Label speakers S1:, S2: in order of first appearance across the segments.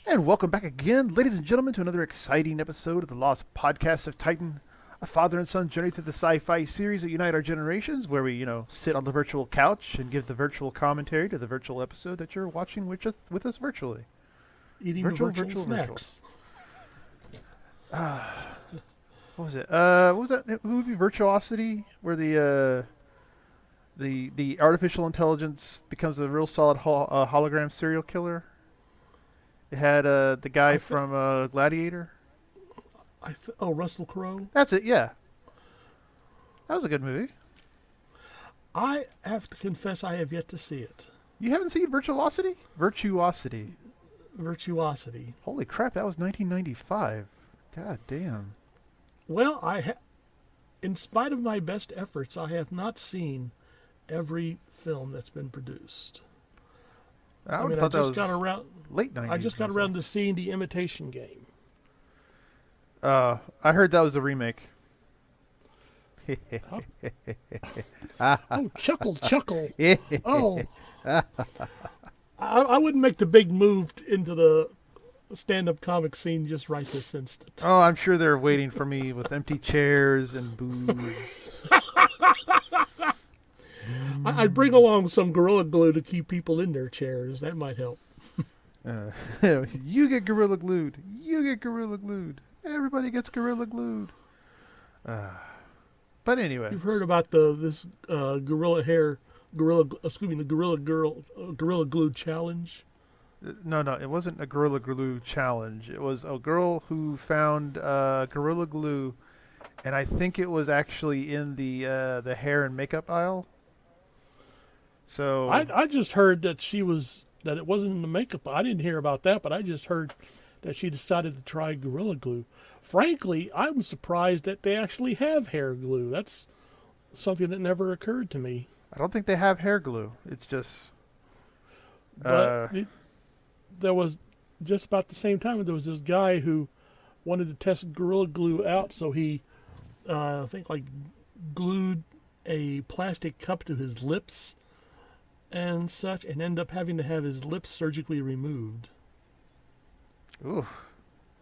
S1: And welcome back again, ladies and gentlemen, to another exciting episode of the Lost Podcast of Titan, a father and son journey through the sci-fi series that unite our generations, where we, sit on the virtual couch and give the virtual commentary to the virtual episode that you're watching with us virtually.
S2: Eating virtual snacks.
S1: What was it? What was that movie, Virtuosity, where the artificial intelligence becomes a real solid hologram serial killer? It had the guy from Gladiator.
S2: Russell Crowe.
S1: That's it. Yeah, that was a good movie.
S2: I have to confess, I have yet to see it.
S1: You haven't seen Virtuosity? Virtuosity.
S2: Virtuosity.
S1: Holy crap! That was 1995. God damn.
S2: Well, in spite of my best efforts, I have not seen every film that's been produced.
S1: I just got around late 90s.
S2: I just got around to seeing The Imitation Game.
S1: I heard that was a remake.
S2: Oh, chuckle. Oh. I wouldn't make the big move into the stand-up comic scene just right this instant.
S1: Oh, I'm sure they're waiting for me with empty chairs and booze.
S2: I'd bring along some Gorilla Glue to keep people in their chairs. That might help.
S1: You get Gorilla Glued. You get Gorilla Glued. Everybody gets Gorilla Glued. But anyway.
S2: You've heard about the Gorilla Glue challenge?
S1: No, it wasn't a Gorilla Glue challenge. It was a girl who found Gorilla Glue, and I think it was actually in the hair and makeup aisle. So
S2: I just heard that that it wasn't in the makeup. I didn't hear about that, but I just heard that she decided to try Gorilla Glue. Frankly, I'm surprised that they actually have hair glue. That's something that never occurred to me.
S1: I don't think they have hair glue. It's just.
S2: But there was just about the same time there was this guy who wanted to test Gorilla Glue out, so he, I think, glued a plastic cup to his lips and such, and ended up having to have his lips surgically removed.
S1: Ooh,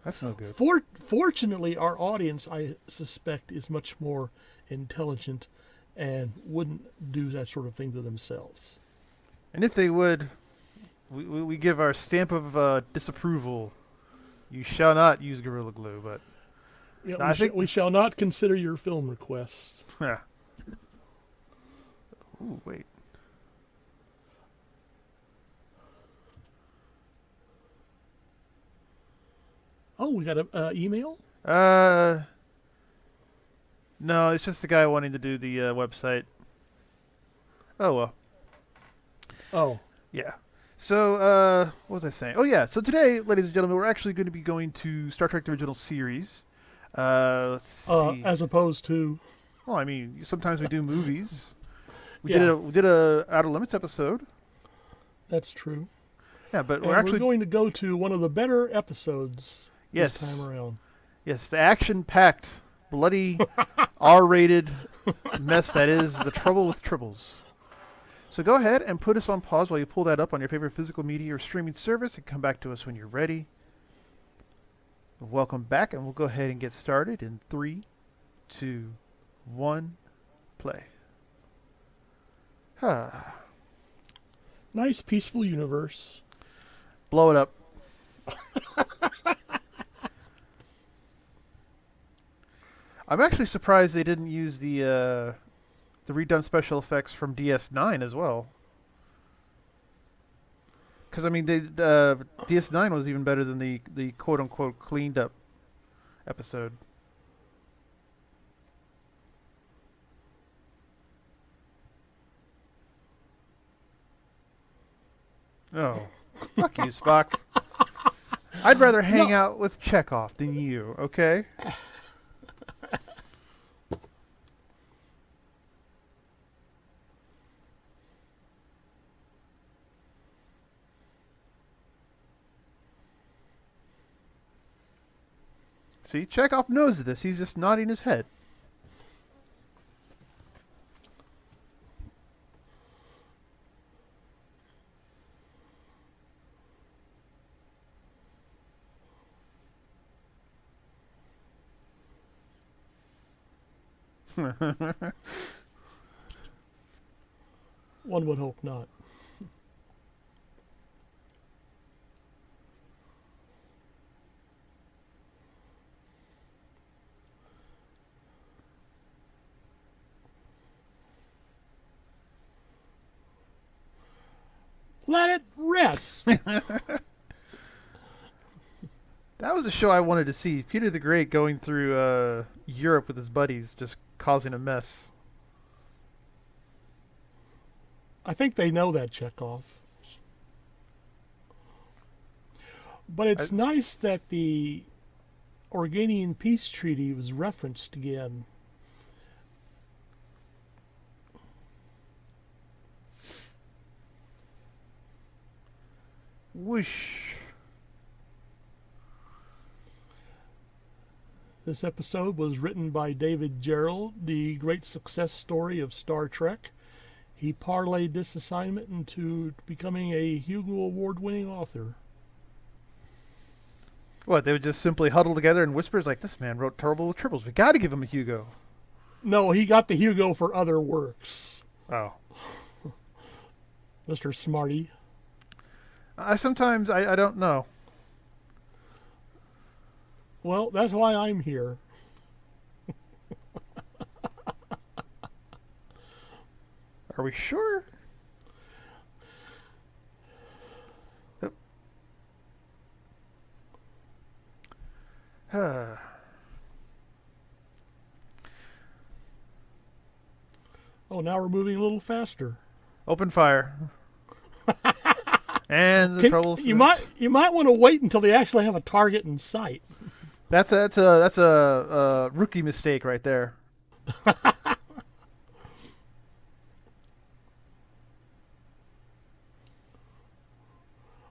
S1: that's no good.
S2: Fortunately, our audience, I suspect, is much more intelligent and wouldn't do that sort of thing to themselves.
S1: And if they would, we give our stamp of disapproval. You shall not use Gorilla Glue, but
S2: yeah, we shall not consider your film request.
S1: Yeah. Ooh, wait.
S2: Oh, we got an email?
S1: No, it's just the guy wanting to do the website. Oh, well.
S2: Oh.
S1: Yeah. So, what was I saying? Oh, yeah. So today, ladies and gentlemen, we're actually going to be going to Star Trek: The Original Series. Let's see.
S2: As opposed to...
S1: Well, I mean, sometimes we do movies. We
S2: Yeah.
S1: did a Outer Limits episode.
S2: That's true.
S1: Yeah, but
S2: we're going to go to one of the better episodes this time around.
S1: Yes, the action-packed, bloody, R-rated mess that is The Trouble with Tribbles. So go ahead and put us on pause while you pull that up on your favorite physical media or streaming service and come back to us when you're ready. Welcome back, and we'll go ahead and get started in 3, 2, 1, play.
S2: Nice, peaceful universe.
S1: Blow it up. I'm actually surprised they didn't use the redone special effects from DS9 as well. Because, I mean, DS9 was even better than the quote-unquote cleaned up episode. Oh, fuck you, Spock. I'd rather hang out with Chekhov than you, okay? See, Chekhov knows this. He's just nodding his head.
S2: One would hope not. Let it rest.
S1: That was a show I wanted to see. Peter the Great going through Europe with his buddies, just causing a mess.
S2: I think they know that, Chekhov. But it's nice that the Organian peace treaty was referenced again.
S1: Whoosh.
S2: This episode was written by David Gerrold, the great success story of Star Trek. He parlayed this assignment into becoming a Hugo Award-winning author.
S1: What, they would just simply huddle together and whisper, like, this man wrote Trouble with Tribbles. We got to give him a Hugo.
S2: No, he got the Hugo for other works.
S1: Oh.
S2: Mr. Smarty.
S1: I don't know.
S2: Well, that's why I'm here.
S1: Are we sure?
S2: Oh, now we're moving a little faster.
S1: Open fire. And the trouble.
S2: You might want to wait until they actually have a target in sight.
S1: That's a rookie mistake right there.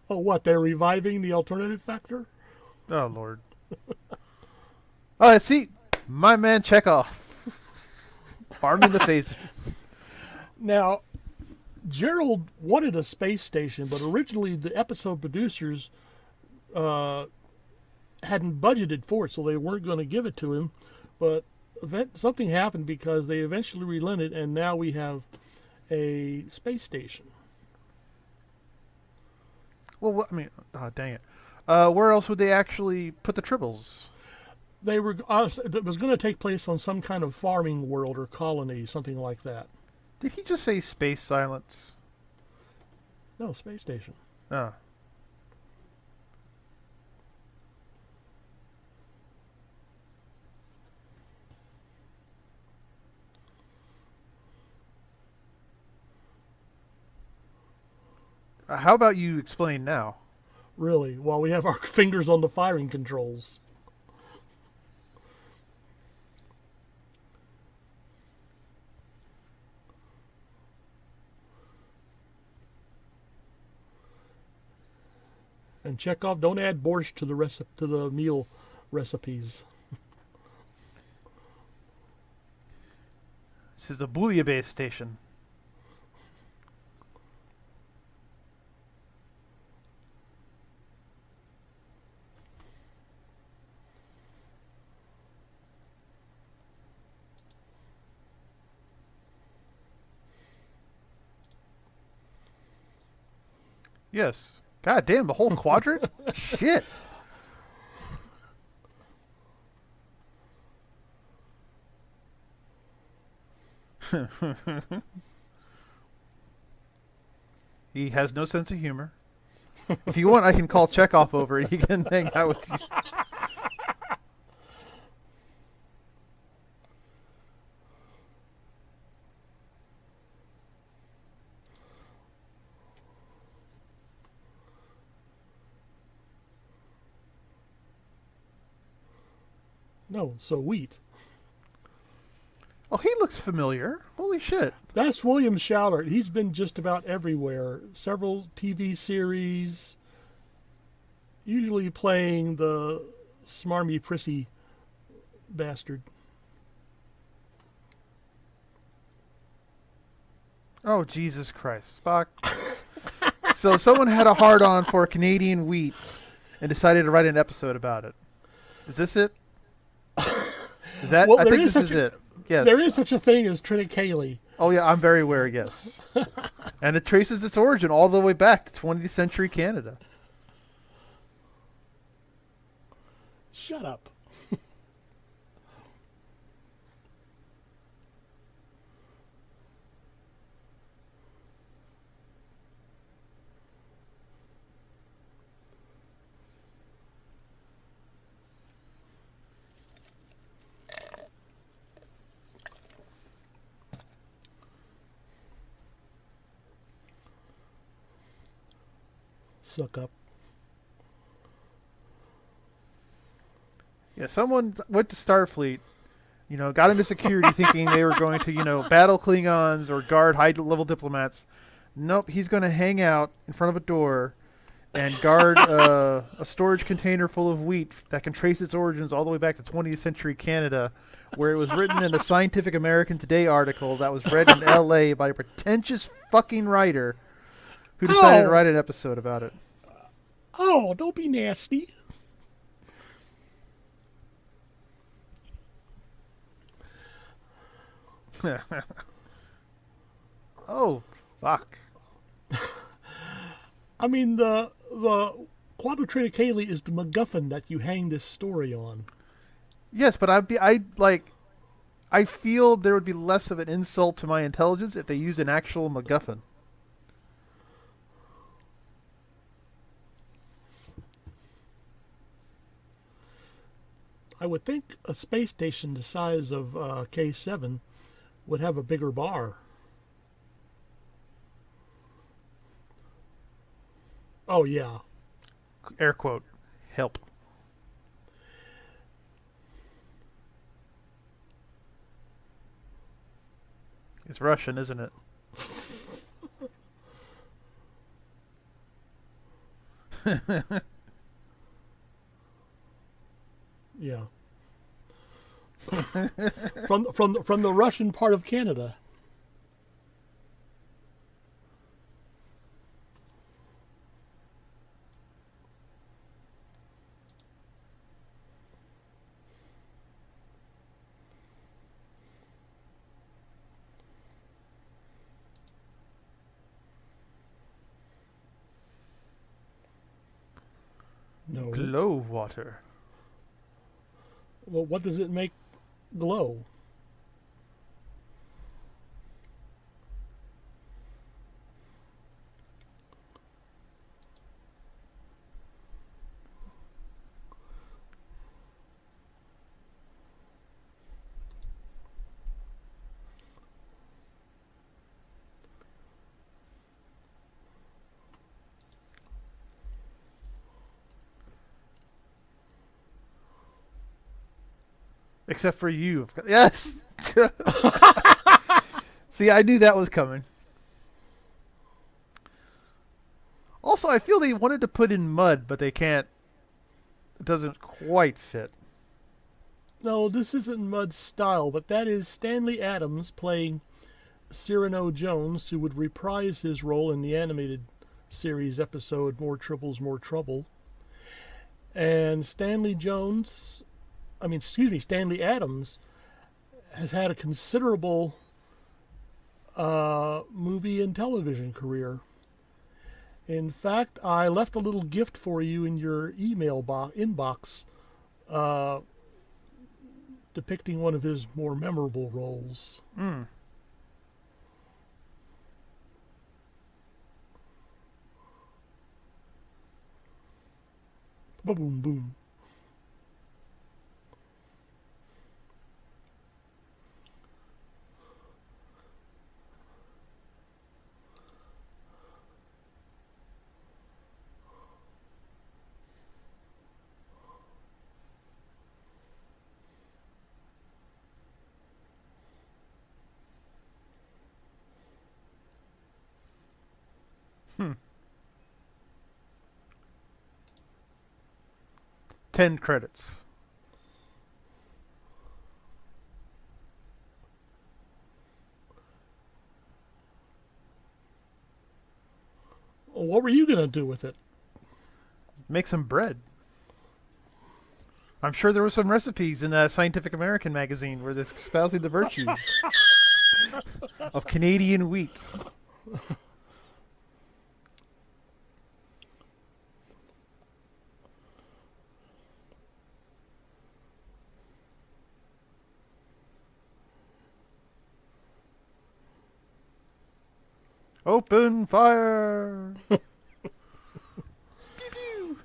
S2: Oh, what? They're reviving the alternative factor?
S1: Oh Lord. Oh, see, my man Chekhov. Farming the phases.
S2: Now, Gerald wanted a space station, but originally the episode producers hadn't budgeted for it, so they weren't going to give it to him. But something happened because they eventually relented, and now we have a space station.
S1: Well, I mean, oh, dang it. Where else would they actually put the tribbles?
S2: It was going to take place on some kind of farming world or colony, something like that.
S1: Did he just say space silence?
S2: No, space station.
S1: Oh. How about you explain now?
S2: Really? While we have our fingers on the firing controls. And Chekhov, don't add borscht to the meal recipes.
S1: This is a bouillabaisse station. Yes. God damn, the whole quadrant? Shit. He has no sense of humor. If you want, I can call Chekhov over and he can hang out with you.
S2: No, so wheat.
S1: Oh, he looks familiar. Holy shit.
S2: That's William Shallert. He's been just about everywhere. Several TV series, usually playing the smarmy, prissy bastard.
S1: Oh, Jesus Christ. Spock. So someone had a hard-on for Canadian wheat and decided to write an episode about it. Is this it? Is that?
S2: Well,
S1: I think this is it. Yes.
S2: There is such a thing as triticale.
S1: Oh, yeah, I'm very aware, yes. And it traces its origin all the way back to 20th century Canada.
S2: Shut up. Suck up.
S1: Yeah, someone went to Starfleet, got into security thinking they were going to, battle Klingons or guard high-level diplomats. Nope, he's going to hang out in front of a door and guard a storage container full of wheat that can trace its origins all the way back to 20th century Canada, where it was written in a Scientific American Today article that was read in L.A. by a pretentious fucking writer who decided to write an episode about it.
S2: Oh, don't be nasty.
S1: Oh, fuck.
S2: I mean, the Quantum Triticale is the MacGuffin that you hang this story on.
S1: Yes, but I feel there would be less of an insult to my intelligence if they used an actual MacGuffin.
S2: I would think a space station the size of K7 would have a bigger bar. Oh, yeah.
S1: Air quote, help. It's Russian, isn't it?
S2: Yeah. from the Russian part of Canada. No.
S1: Glow water.
S2: Well, what does it make glow?
S1: Except for you. Yes! See, I knew that was coming. Also, I feel they wanted to put in mud, but they can't. It doesn't quite fit.
S2: No, this isn't Mud's style, but that is Stanley Adams playing Cyrano Jones, who would reprise his role in the animated series episode More Tribbles, More Trouble. And Stanley Adams has had a considerable movie and television career. In fact, I left a little gift for you in your email inbox depicting one of his more memorable roles.
S1: Mm.
S2: Boom, boom.
S1: Hmm. 10 credits.
S2: What were you going to do with it?
S1: Make some bread. I'm sure there were some recipes in that Scientific American magazine where they're espousing the virtues of Canadian wheat. Open fire! Pew pew!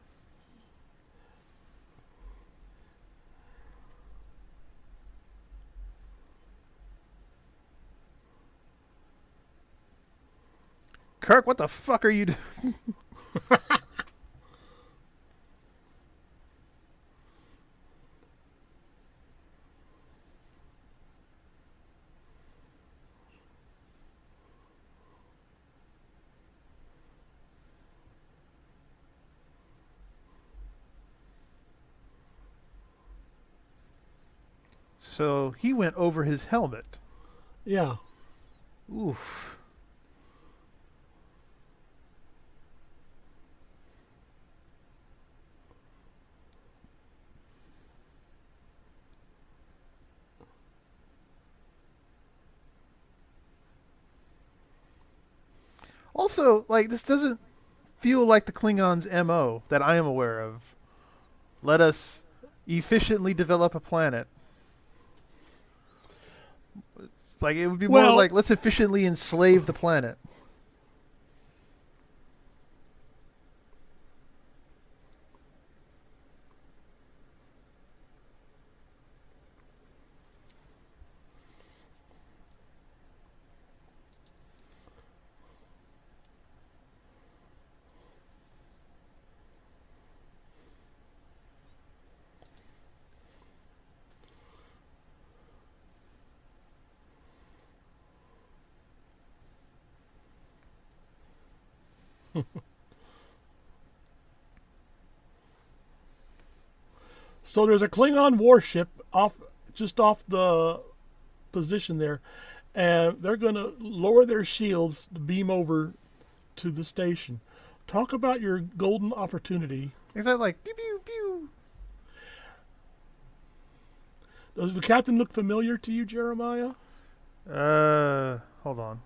S1: Kirk, what the fuck are you doing? So he went over his helmet.
S2: Yeah.
S1: Oof. Also, like, this doesn't feel like the Klingons' MO that I am aware of. Let us efficiently develop a planet. Like, it would be more
S2: Well,
S1: like, let's efficiently enslave the planet.
S2: so there's a Klingon warship just off the position there, and they're going to lower their shields to beam over to the station. Talk about your golden opportunity.
S1: Is that like, pew pew pew?
S2: Does the captain look familiar to you, Jeremiah?
S1: Hold on.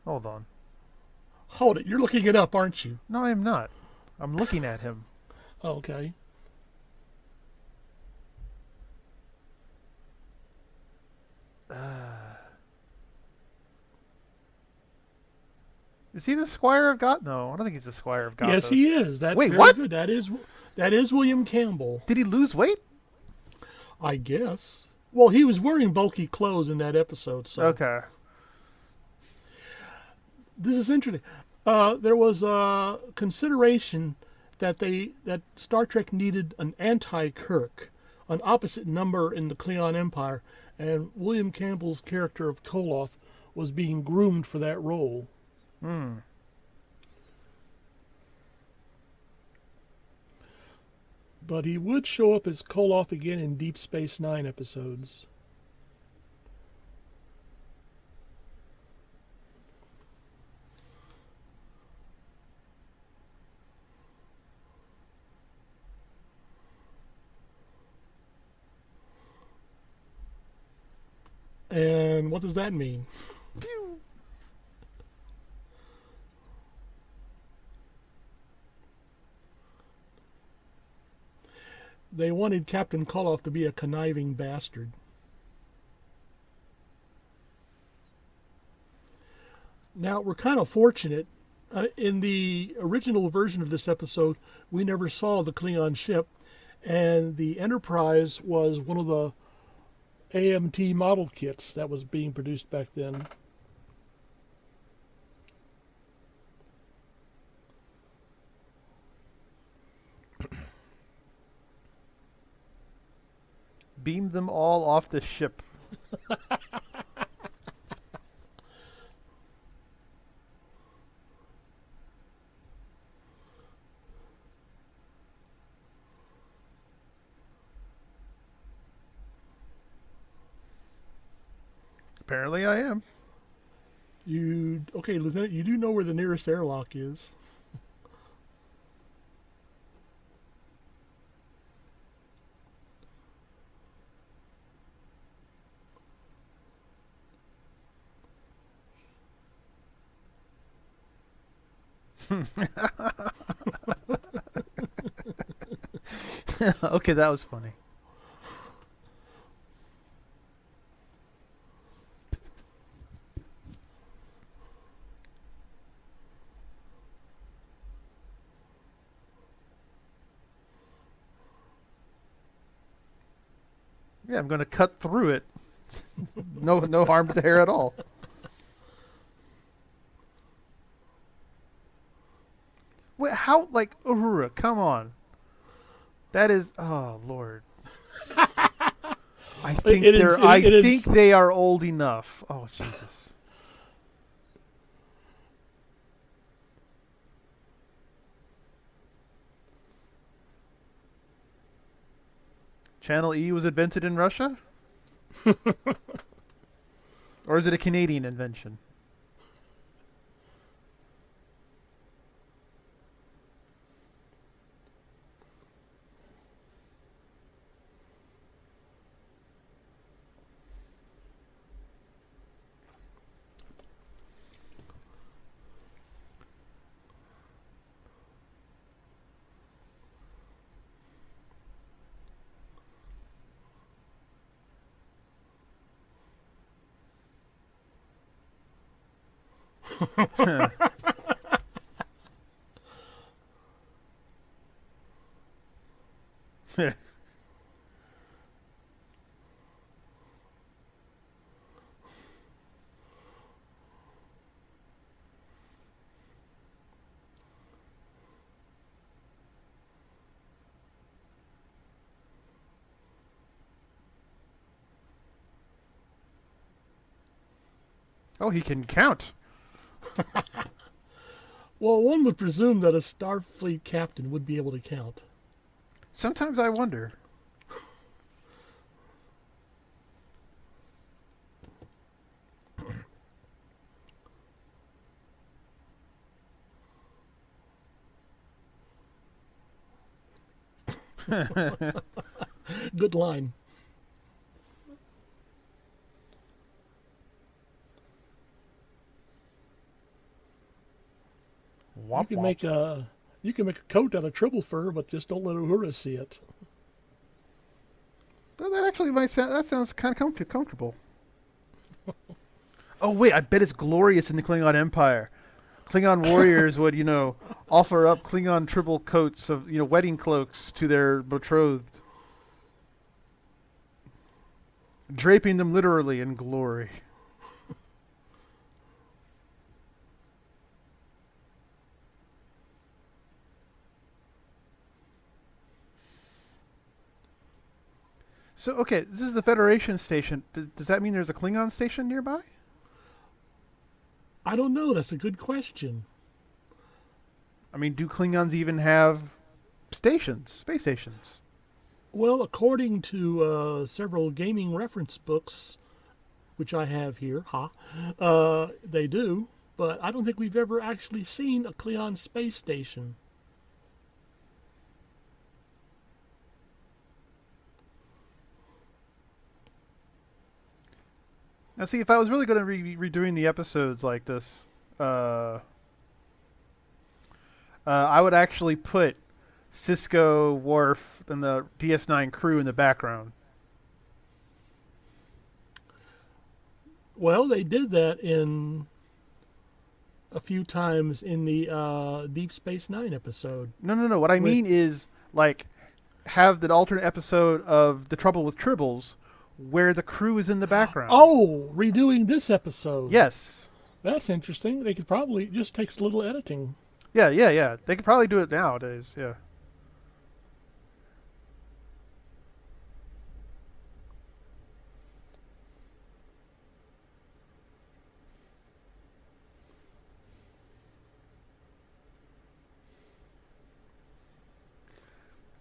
S1: Hold on.
S2: Hold it. You're looking it up, aren't you?
S1: No, I am not. I'm looking at him.
S2: Okay.
S1: Is he the Squire of God? No, I don't think he's the Squire of God.
S2: Yes, he is. That's
S1: Wait,
S2: very
S1: what?
S2: good. That is William Campbell,
S1: Did he lose weight?
S2: I guess. Well, he was wearing bulky clothes in that episode, so
S1: Okay.
S2: this is interesting. There was a consideration that Star Trek needed an anti-Kirk, an opposite number in the Klingon Empire, and William Campbell's character of Koloth was being groomed for that role. But he would show up as Koloth again in Deep Space Nine episodes. And what does that mean?
S1: Pew.
S2: They wanted Captain Koloth to be a conniving bastard. Now, we're kind of fortunate. In the original version of this episode, we never saw the Klingon ship, and the Enterprise was one of the AMT model kits that was being produced back then.
S1: Beam them all off the ship. Apparently I am.
S2: Okay, Lieutenant? You do know where the nearest airlock is.
S1: Okay, that was funny. Yeah, I'm going to cut through it. No harm to the hair at all. Wait, how? Like, Uhura, come on. That is, oh Lord. I think think they are old enough. Oh Jesus. Channel E was invented in Russia? Or is it a Canadian invention? Oh, he can count.
S2: Well, one would presume that a Starfleet captain would be able to count.
S1: Sometimes I wonder.
S2: Good line.
S1: Womp,
S2: you can make a coat out of triple fur, but just don't let Uhura see it.
S1: Well, that actually might sound. That sounds kind of comfortable. Oh wait, I bet it's glorious in the Klingon Empire. Klingon warriors would, offer up Klingon triple coats of, wedding cloaks to their betrothed, draping them literally in glory. So, okay, this is the Federation station. Does that mean there's a Klingon station nearby?
S2: I don't know. That's a good question.
S1: I mean, do Klingons even have stations, space stations?
S2: Well, according to several gaming reference books, which I have here, they do, but I don't think we've ever actually seen a Klingon space station.
S1: Now, see, if I was really going to be redoing the episodes like this, I would actually put Cisco, Worf, and the DS9 crew in the background.
S2: Well, they did that in a few times in the Deep Space Nine episode.
S1: No. What I mean is, like, have the alternate episode of The Trouble with Tribbles where the crew is in the background.
S2: Oh, redoing this episode.
S1: Yes.
S2: That's interesting. They could probably, it just takes a little editing.
S1: Yeah. They could probably do it nowadays, yeah.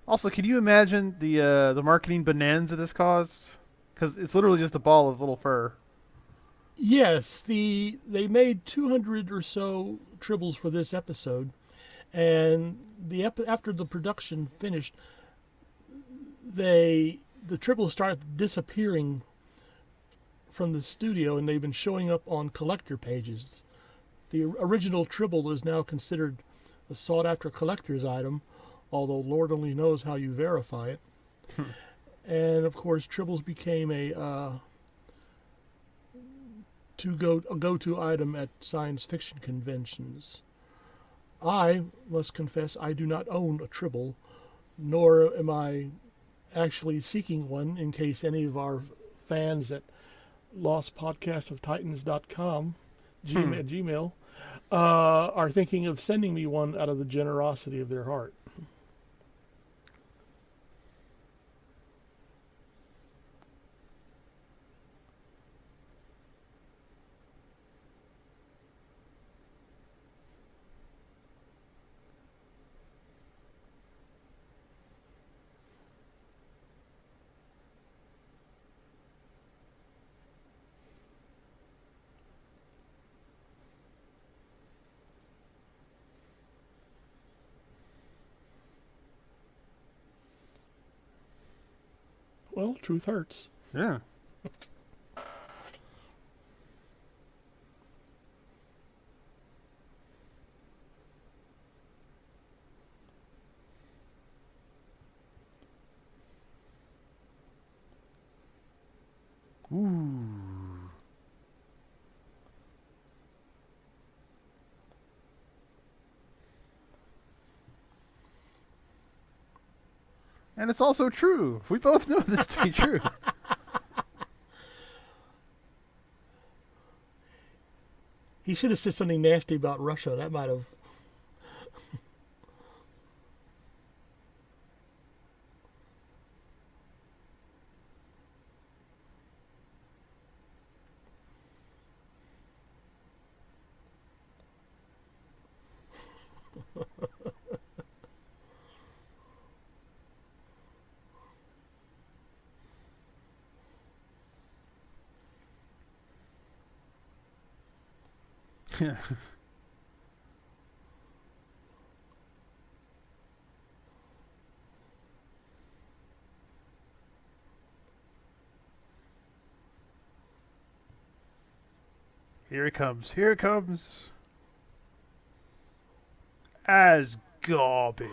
S1: Also, can you imagine the marketing bonanza this caused? Because it's literally just a ball of little fur.
S2: Yes, they made 200 or so tribbles for this episode, and after the production finished, the tribbles started disappearing from the studio, and they've been showing up on collector pages. The original tribble is now considered a sought-after collector's item, although Lord only knows how you verify it. And of course, tribbles became a go-to item at science fiction conventions. I must confess I do not own a tribble, nor am I actually seeking one, in case any of our fans at lostpodcastoftitans.com Gmail are thinking of sending me one out of the generosity of their heart. Well, truth hurts.
S1: Yeah. Ooh. And it's also true. We both know this to be true.
S2: He should have said something nasty about Russia. That might have.
S1: Yeah. Here it comes. Here it comes. As garbage.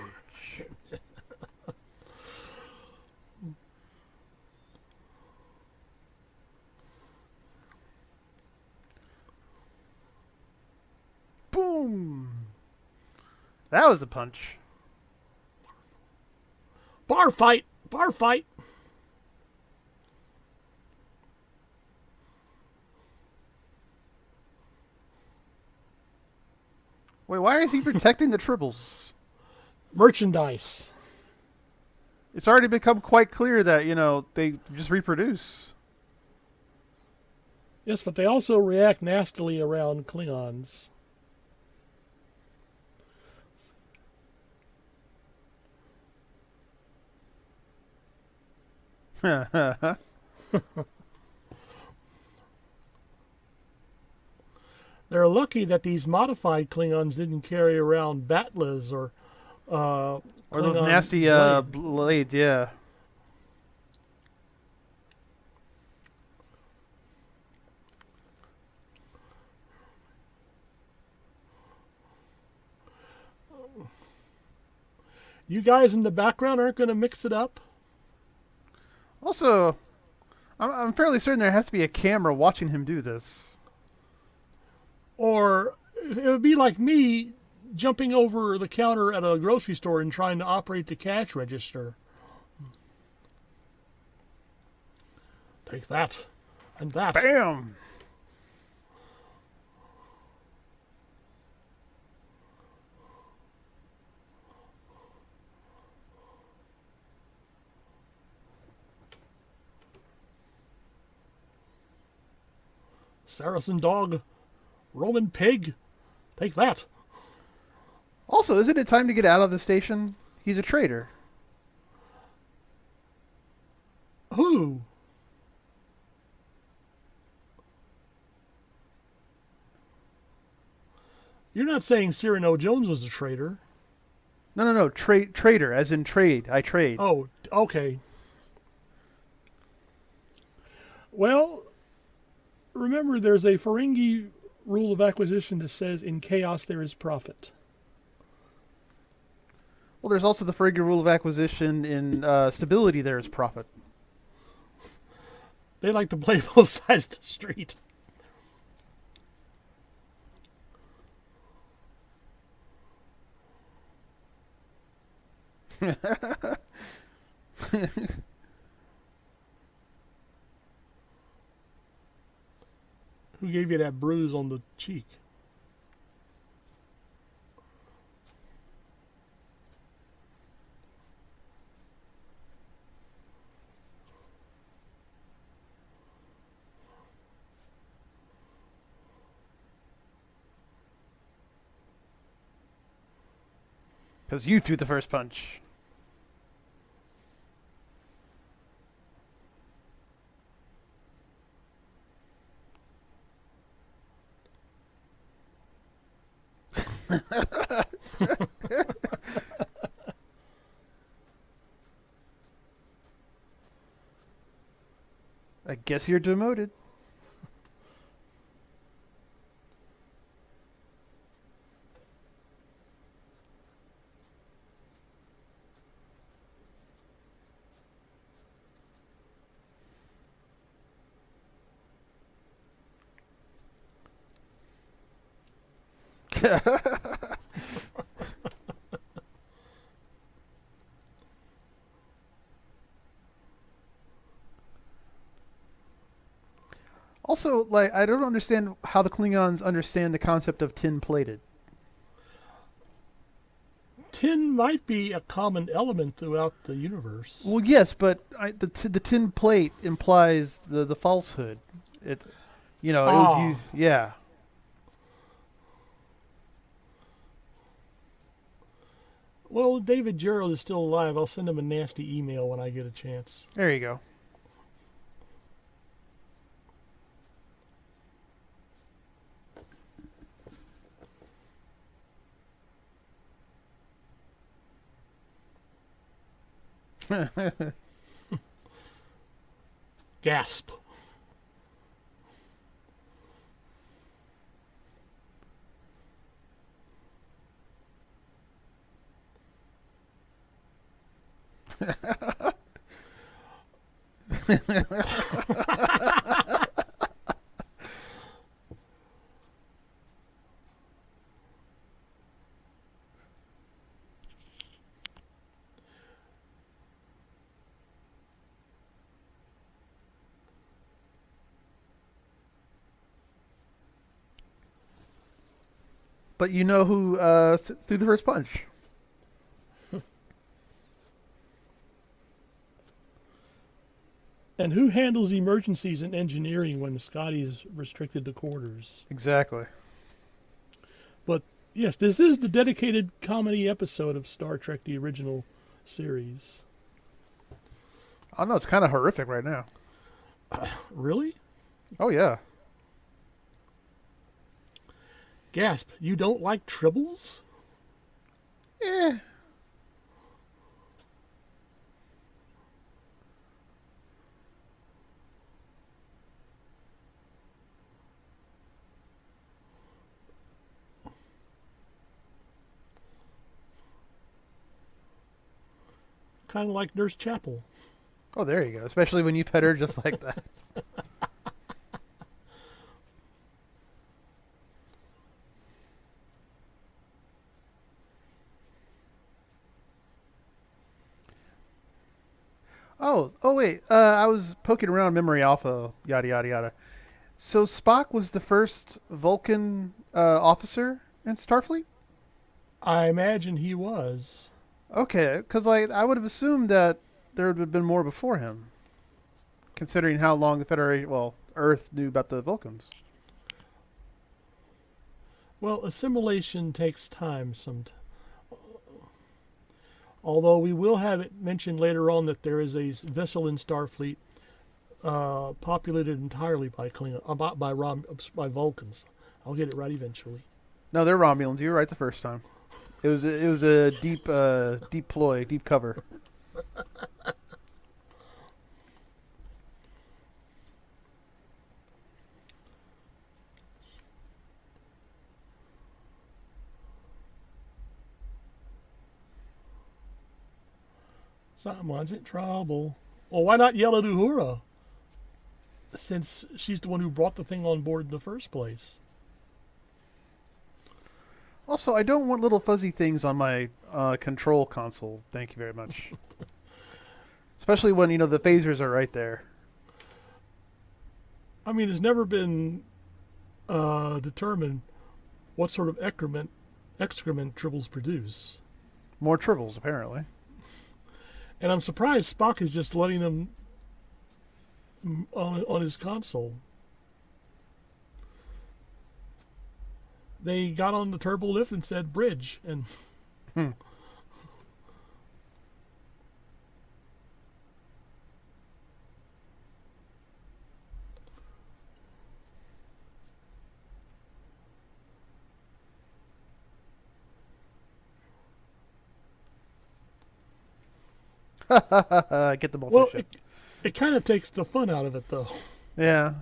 S1: Boom. That was a punch.
S2: Bar fight! Bar fight!
S1: Wait, why is he protecting the tribbles?
S2: Merchandise.
S1: It's already become quite clear that, they just reproduce.
S2: Yes, but they also react nastily around Klingons. They're lucky that these modified Klingons didn't carry around batlas or
S1: those nasty blades, yeah.
S2: You guys in the background aren't going to mix it up?
S1: Also, I'm fairly certain there has to be a camera watching him do this.
S2: Or it would be like me jumping over the counter at a grocery store and trying to operate the cash register. Take that. And that.
S1: Bam!
S2: Saracen dog. Roman pig. Take that.
S1: Also, isn't it time to get out of the station? He's a traitor.
S2: Who? You're not saying Cyrano Jones was a traitor.
S1: No. Trader, as in trade. I trade.
S2: Oh, okay. Well, remember, there's a Ferengi rule of acquisition that says in chaos there is profit.
S1: Well, there's also the Ferengi rule of acquisition in stability. There is profit.
S2: They like to play both sides of the street. Who gave you that bruise on the cheek?
S1: Because you threw the first punch. I guess you're demoted. Also, like, I don't understand how the Klingons understand the concept of tin-plated.
S2: Tin might be a common element throughout the universe.
S1: Well, yes, but the tin plate implies the falsehood. It, it was used. Yeah.
S2: Well, David Gerald is still alive. I'll send him a nasty email when I get a chance.
S1: There you go.
S2: Gasp.
S1: But you know who threw the first punch?
S2: And who handles emergencies in engineering when Scotty's restricted to quarters?
S1: Exactly.
S2: But yes, this is the dedicated comedy episode of Star Trek, the original series.
S1: I don't know. It's kind of horrific right now.
S2: Really?
S1: Oh, yeah.
S2: Gasp. You don't like tribbles?
S1: Eh.
S2: Kind of like Nurse Chapel.
S1: Oh, there you go. Especially when you pet her just like that. Oh wait. I was poking around Memory Alpha, yada yada yada. So Spock was the first Vulcan officer in Starfleet?
S2: I imagine he was.
S1: Okay, because like I would have assumed that there would have been more before him, considering how long the Federation, Earth knew about the Vulcans.
S2: Well, assimilation takes time. Although we will have it mentioned later on that there is a vessel in Starfleet populated entirely by by Vulcans. I'll get it right eventually.
S1: No, they're Romulans. You were right the first time. It was a deep ploy, deep cover.
S2: Someone's in trouble. Well, why not yell at Uhura? Since she's the one who brought the thing on board in the first place.
S1: Also, I don't want little fuzzy things on my control console. Thank you very much. Especially when the phasers are right there.
S2: I mean, it's never been determined what sort of excrement tribbles produce.
S1: More tribbles, apparently.
S2: And I'm surprised Spock is just letting them on his console. They got on the turbo lift and said bridge, and
S1: Get them off
S2: well,
S1: the ship.
S2: it kind of takes the fun out of it, though.
S1: Yeah.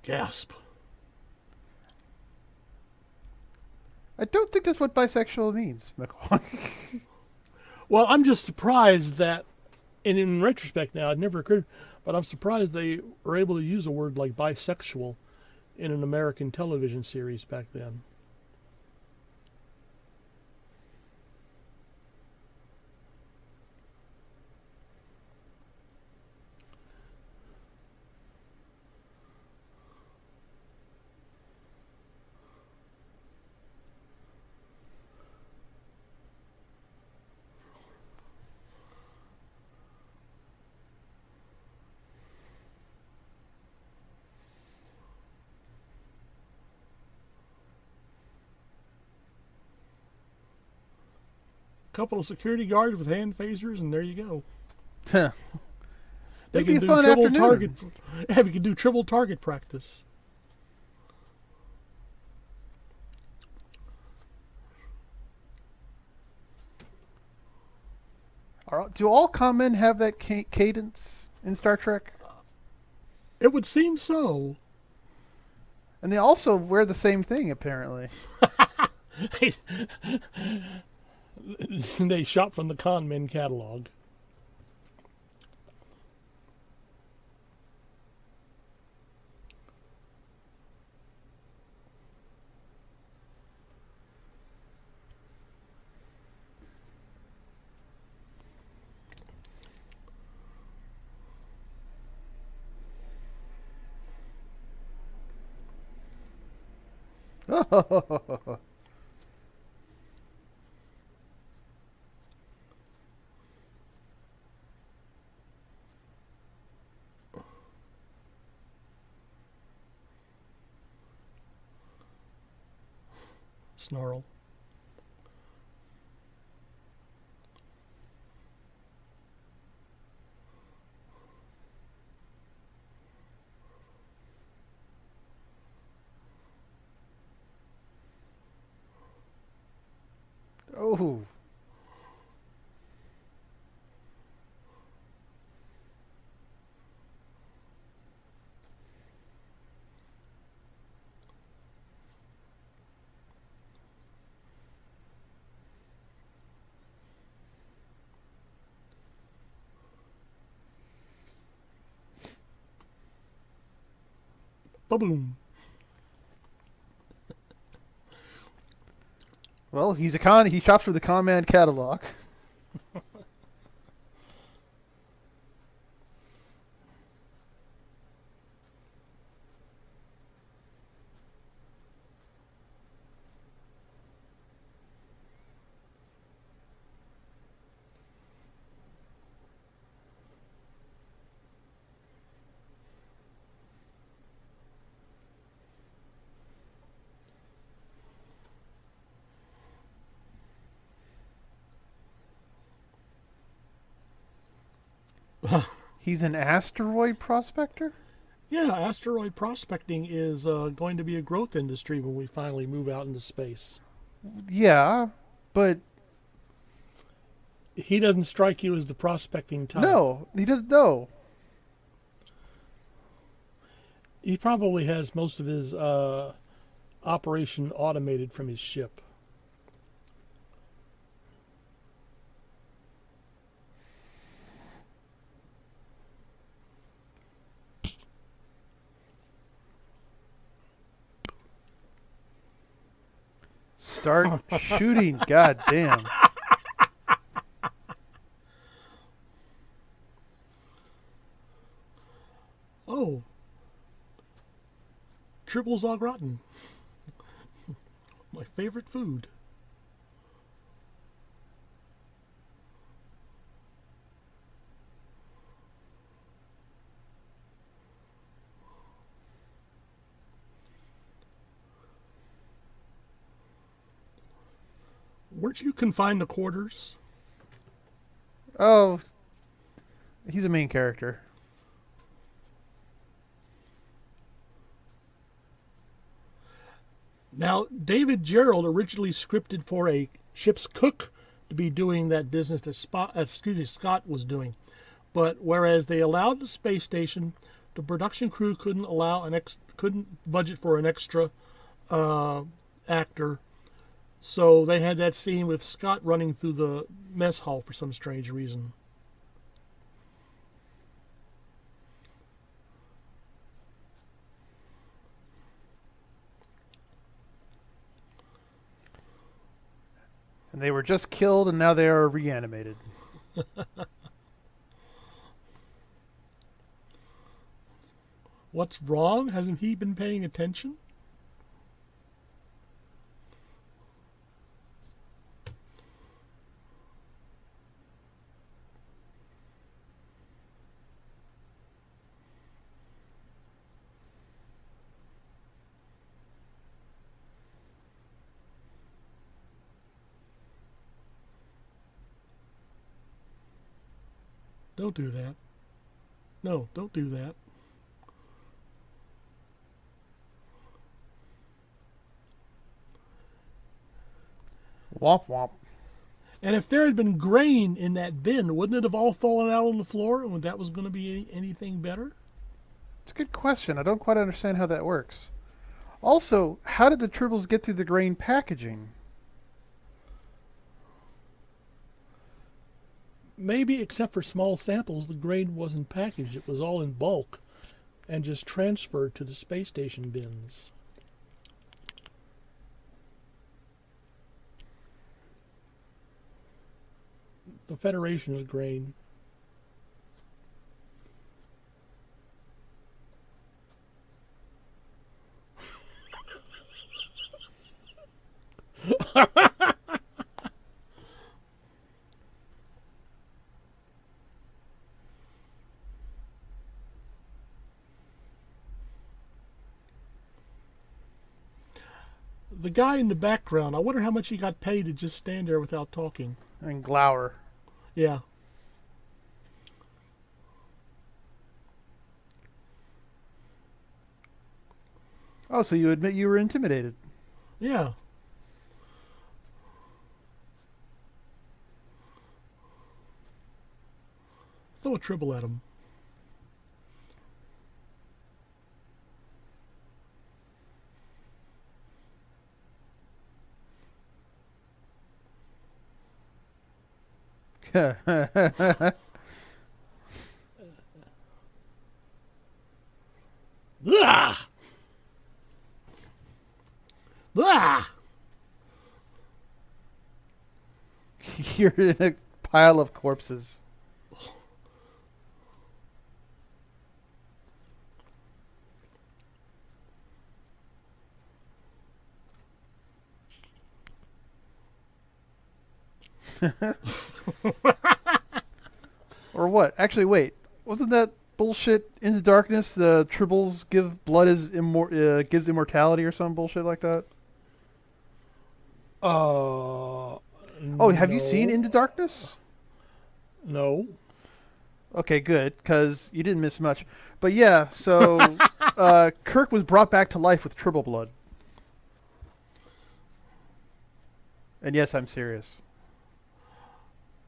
S2: Gasp.
S1: I don't think that's what bisexual means, McCall.
S2: Well, I'm just surprised that, and in retrospect now, it never occurred, but I'm surprised they were able to use a word like bisexual in an American television series back then. Couple of security guards with hand phasers, and there you go.
S1: Huh.
S2: They
S1: That'd be
S2: can
S1: a
S2: do
S1: fun
S2: triple
S1: afternoon.
S2: target. Yeah, we can do triple target practice.
S1: Do all comm men have that cadence in Star Trek?
S2: It would seem so.
S1: And they also wear the same thing, apparently.
S2: They shop from the con men catalog. Snarl.
S1: Oh.
S2: Ba-boom.
S1: Well, he shops for the command catalog. He's an asteroid prospector?
S2: Yeah, asteroid prospecting is going to be a growth industry when we finally move out into space.
S1: Yeah, but
S2: He doesn't strike you as the prospecting type.
S1: no, he doesn't know.
S2: He probably has most of his operation automated from his ship.
S1: Start shooting. God damn.
S2: Oh, triples au gratin. My favorite food. Weren't you confined to quarters?
S1: Oh, he's a main character.
S2: Now, David Gerald originally scripted for a ship's cook to be doing that business that Scott was doing. But whereas they allowed the space station, the production crew couldn't budget for an extra actor, so they had that scene with Scott running through the mess hall for some strange reason.
S1: And they were just killed, and now they are reanimated.
S2: What's wrong? Hasn't he been paying attention? Don't do that. No, don't do that.
S1: Womp womp.
S2: And if there had been grain in that bin, wouldn't it have all fallen out on the floor? And that was going to be anything better?
S1: It's a good question. I don't quite understand how that works. Also, how did the Tribbles get through the grain packaging?
S2: Maybe, except for small samples, the grain wasn't packaged. It was all in bulk and just transferred to the space station bins. The Federation's grain. The guy in the background, I wonder how much he got paid to just stand there without talking.
S1: And glower.
S2: Yeah.
S1: Oh, so you admit you were intimidated.
S2: Yeah. Throw a tribble at him. Ah! Ah!
S1: You're in a pile of corpses. Or what? Actually, wait. Wasn't that bullshit Into Darkness? The Tribbles give blood as gives immortality or some bullshit like that.
S2: Uh,
S1: Oh, have you seen
S2: no.
S1: Into Darkness?
S2: No.
S1: Okay, good, because you didn't miss much. But yeah, so Kirk was brought back to life with triple blood. And yes, I'm serious.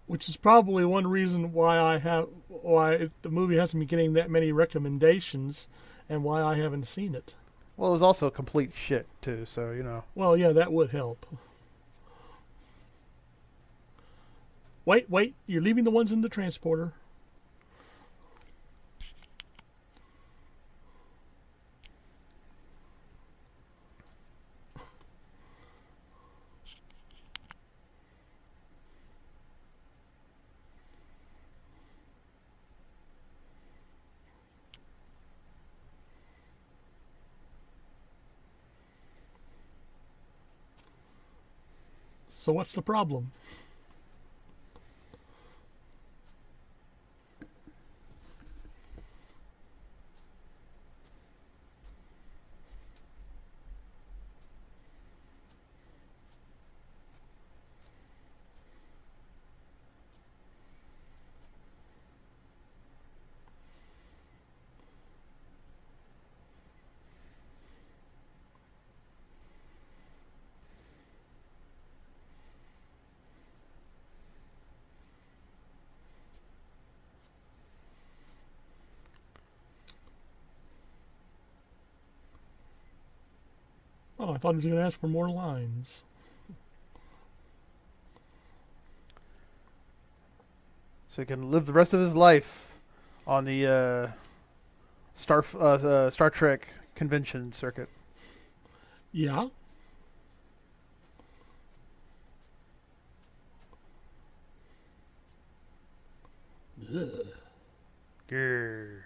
S2: Which is probably one reason why the movie hasn't been getting that many recommendations, and why I haven't seen it.
S1: Well, it was also complete shit too, so you know.
S2: Well, yeah, that would help. Wait, you're leaving the ones in the transporter. So what's the problem? Oh, I thought he was going to ask for more lines.
S1: So he can live the rest of his life on the Star Trek convention circuit.
S2: Yeah. Ugh.
S1: Grr.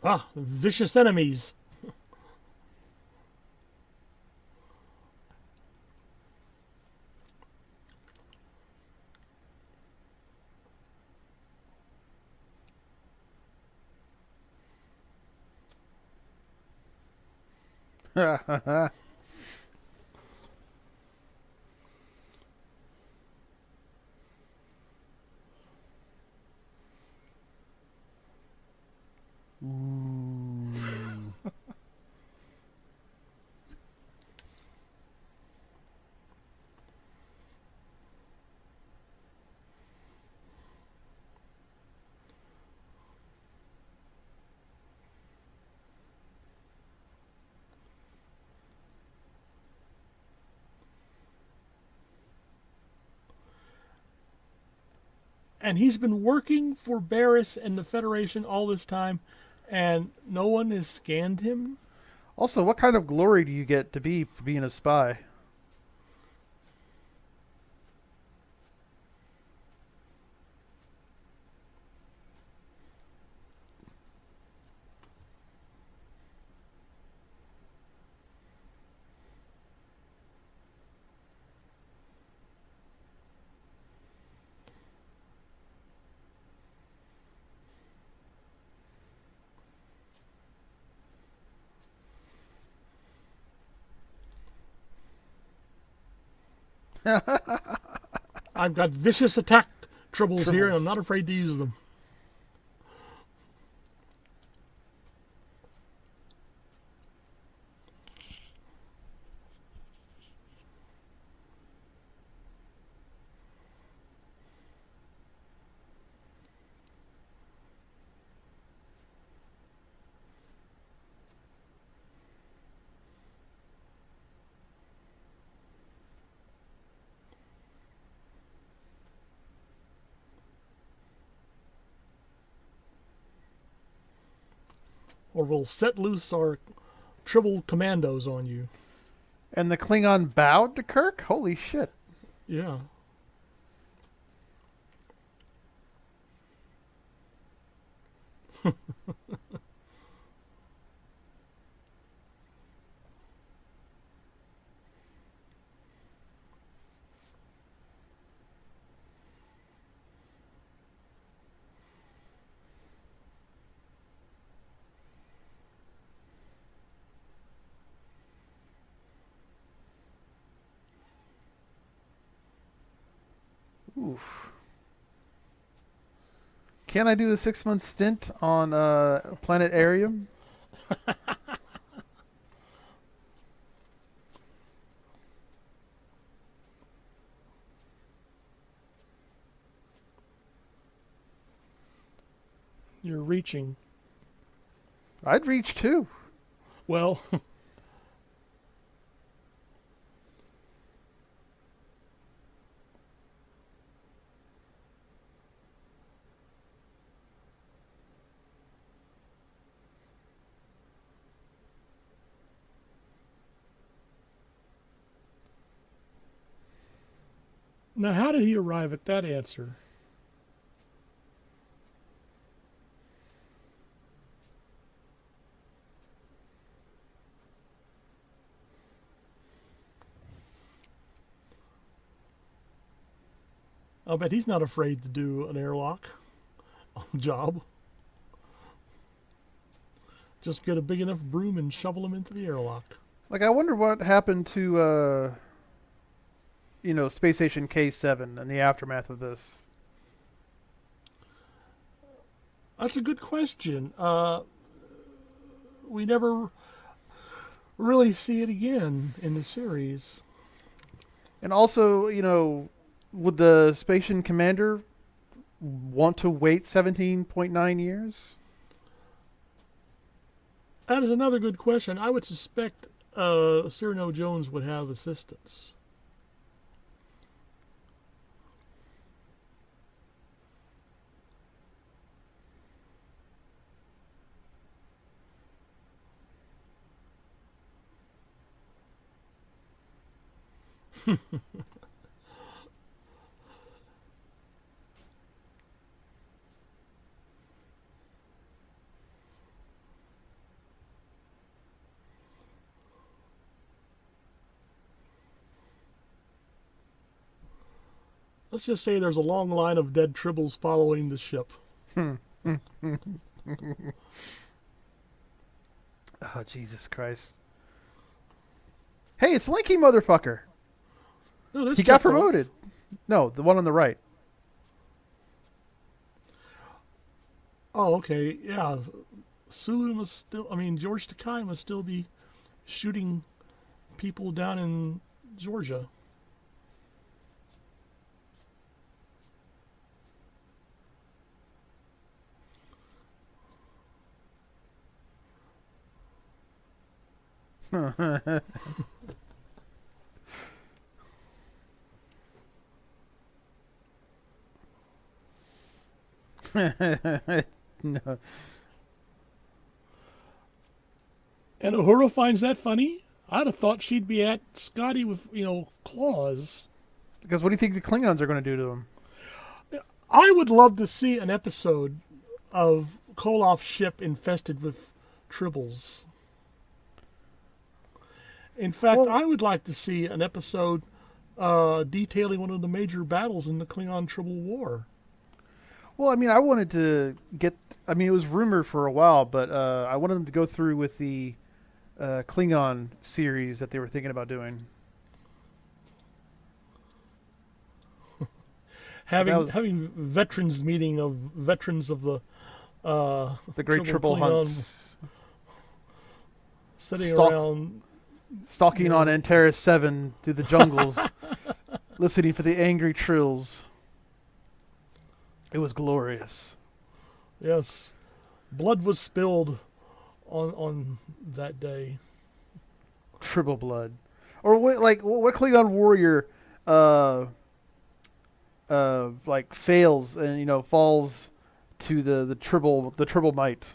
S2: Ah, vicious enemies.
S1: Ooh.
S2: And he's been working for Barris and the Federation all this time, and no one has scanned him?
S1: Also, what kind of glory do you get to be for being a spy?
S2: I've got vicious attack tribbles here, and I'm
S1: Tribbles.
S2: not afraid to use them. Or we'll set loose our tribble commandos on you.
S1: And the Klingon bowed to Kirk? Holy shit.
S2: Yeah.
S1: Oof. Can I do a 6-month stint on Planetarium?
S2: You're reaching.
S1: I'd reach too.
S2: Well, now how did he arrive at that answer? I'll bet he's not afraid to do an airlock job. Just get a big enough broom and shovel him into the airlock.
S1: Like, I wonder what happened to, Space Station K7 and the aftermath of this.
S2: That's a good question. We never really see it again in the series.
S1: And also, would the station commander want to wait 17.9 years?
S2: That is another good question. I would suspect Cyrano Jones would have assistance. Let's just say there's a long line of dead tribbles following the ship.
S1: Oh, Jesus Christ. Hey, it's Linky, motherfucker.
S2: No,
S1: He got promoted. No, the one on the right.
S2: Oh, okay. Yeah. Sulu must still, George Takei must still be shooting people down in Georgia.
S1: No.
S2: And Uhura finds that funny? I'd have thought she'd be at Scotty with, claws.
S1: Because what do you think the Klingons are going to do to him?
S2: I would love to see an episode of Koloff's ship infested with tribbles. In fact, I would like to see an episode detailing one of the major battles in the Klingon Tribble War.
S1: Well, I wanted to get... it was rumored for a while, but I wanted them to go through with the Klingon series that they were thinking about doing.
S2: Having veterans meeting of veterans of the
S1: Great Tribble Hunts.
S2: Sitting around...
S1: Stalking on Antares 7 through the jungles, listening for the angry trills. It was glorious.
S2: Yes. Blood was spilled on that day.
S1: Tribble blood. Or what Klingon warrior fails and falls to the tribble might.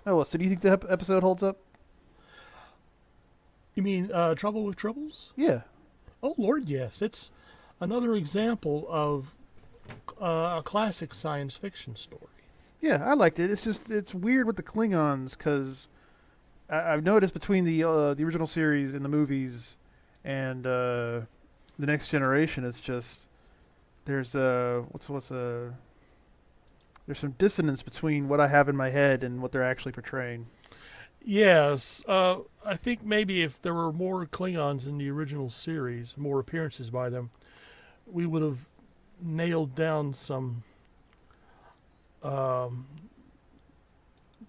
S1: Oh, so do you think the episode holds up?
S2: You mean Trouble with Tribbles?
S1: Yeah.
S2: Oh, Lord, yes. It's another example of a classic science fiction story.
S1: Yeah, I liked it. It's weird with the Klingons because I've noticed between the original series and the movies and the Next Generation, it's just there's there's some dissonance between what I have in my head and what they're actually portraying.
S2: Yes, I think maybe if there were more Klingons in the original series, more appearances by them, we would have nailed down some um,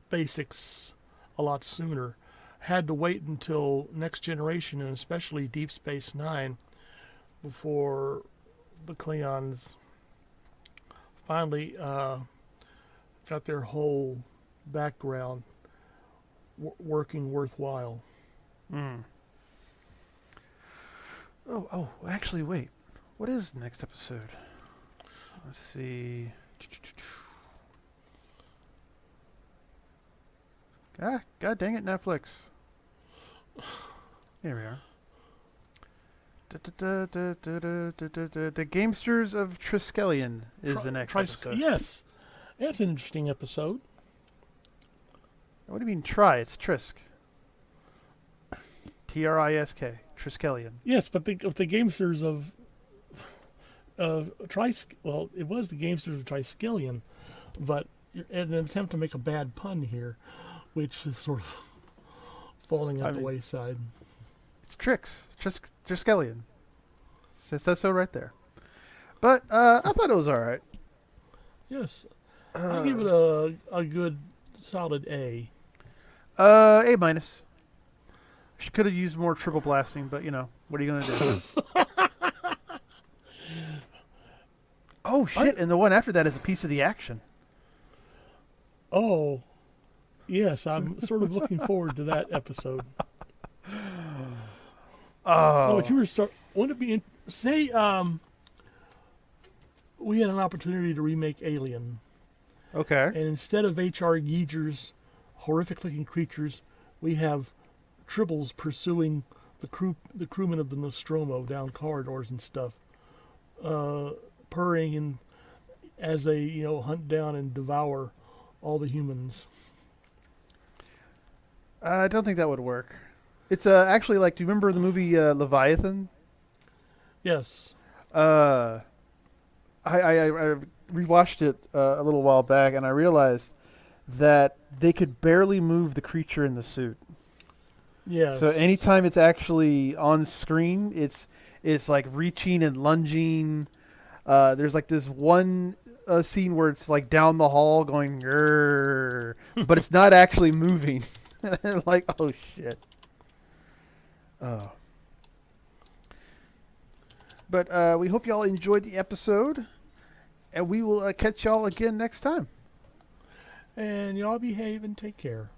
S2: basics a lot sooner. Had to wait until Next Generation and especially Deep Space Nine before the Klingons finally got their whole background working worthwhile.
S1: Mm. Oh, actually, wait. What is the next episode? Let's see. God dang it, Netflix. Here we are. The Gamesters of Triskelion is the next episode.
S2: Yes, that's an interesting episode.
S1: What do you mean try? It's Trisk. Trisk. Triskelion.
S2: Yes, but if the Gamesters of well, it was the Gamesters of Triskelion, but in an attempt to make a bad pun here, which is sort of falling out the wayside.
S1: It's Triskelion. It says so right there. But I thought it was all right.
S2: Yes, I give it a good solid A.
S1: A minus. She could have used more triple blasting, but what are you gonna do? Oh shit! And the one after that is a piece of the action.
S2: Oh, yes, I'm sort of looking forward to that episode.
S1: Oh,
S2: but you were wouldn't it be say we had an opportunity to remake Alien.
S1: Okay.
S2: And instead of H.R. Giger's horrific-looking creatures, we have tribbles pursuing the crewmen of the Nostromo down corridors and stuff, purring as they hunt down and devour all the humans.
S1: I don't think that would work. It's actually like, do you remember the movie Leviathan?
S2: Yes.
S1: I rewatched it a little while back, and I realized that they could barely move the creature in the suit.
S2: Yes.
S1: So anytime it's actually on screen, it's like reaching and lunging. There's like this one scene where it's like down the hall going, "Grrr," but it's not actually moving. And I'm like, oh shit. Oh. But we hope y'all enjoyed the episode, and we will catch y'all again next time.
S2: And y'all behave and take care.